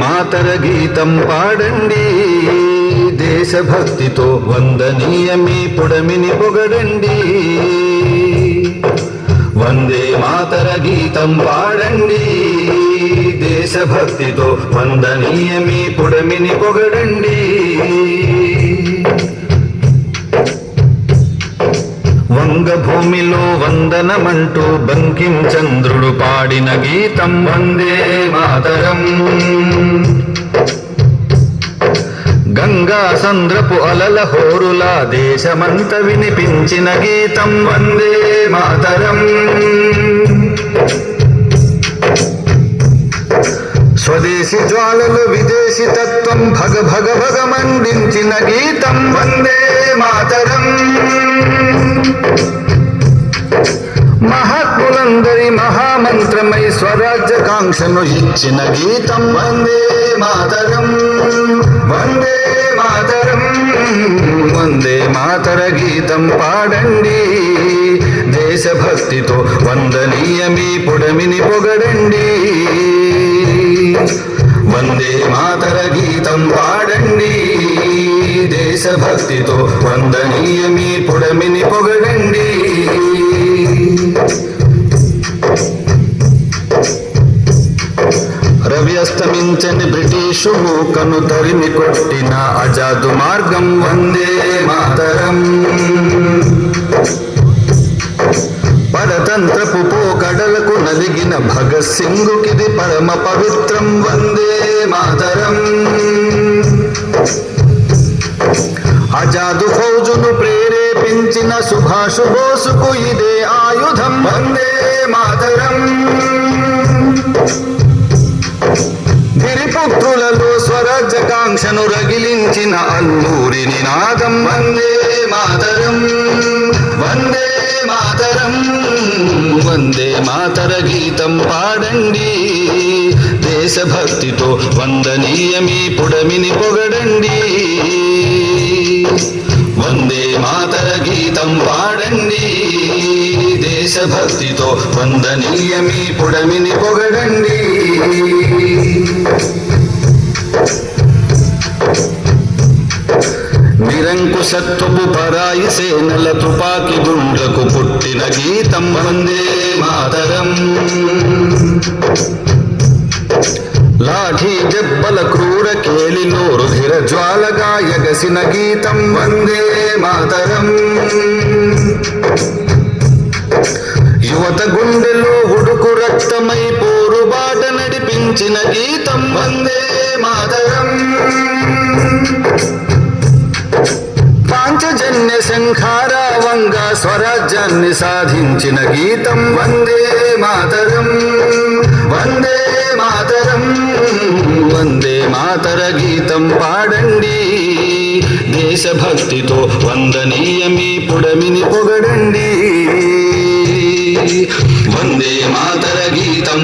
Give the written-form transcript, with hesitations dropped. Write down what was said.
మాతర గీతం పాడండి, దేశభక్తితో వందనీయ మీ పుడమిని పొగడండి. వందే మాతర గీతం పాడండి, దేశభక్తితో వందనీయ మీ పుడమిని పొగడండి. వంగభూమిలో వందనమంటూ బంకిం చంద్రుడు పాడిన గీతం వందే మాతరం. గంగా సంద్రపు అలల హోరులా దేశమంత వినిపించిన గీతం వందే మాతరం. స్వదేశీ జ్వాలలు విదేశీ తత్వం భగ భగ భగ మండించిన గీతం వందే మాతరం. మహాత్ములందరి మహామంత్రమై స్వరాజ్యకాంక్షను ఇచ్చిన గీతం వందే మాతరం. వందే మాతరం. వందే మాతర గీతం పాడండి, దేశభక్తితో వందనీయ మీ పుడమిని పొగడండి. వందే మాతర గీతం పాడండి, దేశభక్తితో వందనీయ మీ పుడమిని పొగడండి. రవి అస్తమించని బ్రిటిషు మూకను తరిమి కొట్టిన ఆజాదు మార్గం వందే మాతరం. పరతంత్రపు పోకడలకు నలిగిన భగత్ సింగుకిది పరమ పవిత్రం వందే మాతరం. ఆజాదు ఫౌజును ప్రేరేపించిన సుభాష్ బోసుకు ఇదే ఆయుధం వందే మాతరం. గిరిపుత్రులలో స్వరాజ్యకాంక్షను రగిలించిన అల్లూరి నినాదం వందే మాతరం. వందే మాతరం. వందే మాతర గీతం పాడండి, దేశభక్తితో వందనీయ మీ పుడమిని పొగడండి. వందే మాతర గీతం పాడండి, దేశభక్తితో వందనీయ మీ పుడమిని పొగడండి. నిరంకుశత్వపు పరాయి సేనల తుపాకి గుండ్లకు పుట్టిన గీతం వందే మాతరం. లాఠీ దెబ్బల క్రూర కేలిలో రుధిర జ్వాలగా ఎగసిన గీతం వందే మాతరం. యువత గుండెలో ఉడుకు రక్తమై పోరుబాట నడిపించిన గీతం వందే మాతరం. పాంచజన్య శంఖారావంగా స్వరాజ్యాన్ని సాధించిన గీతం వందే మాతరం. వందే మాతరం. వందే మాతర గీతం పాడండి, దేశభక్తితో వందనీయ మీ పుడమిని పొగడండి. వందే మాతర గీతం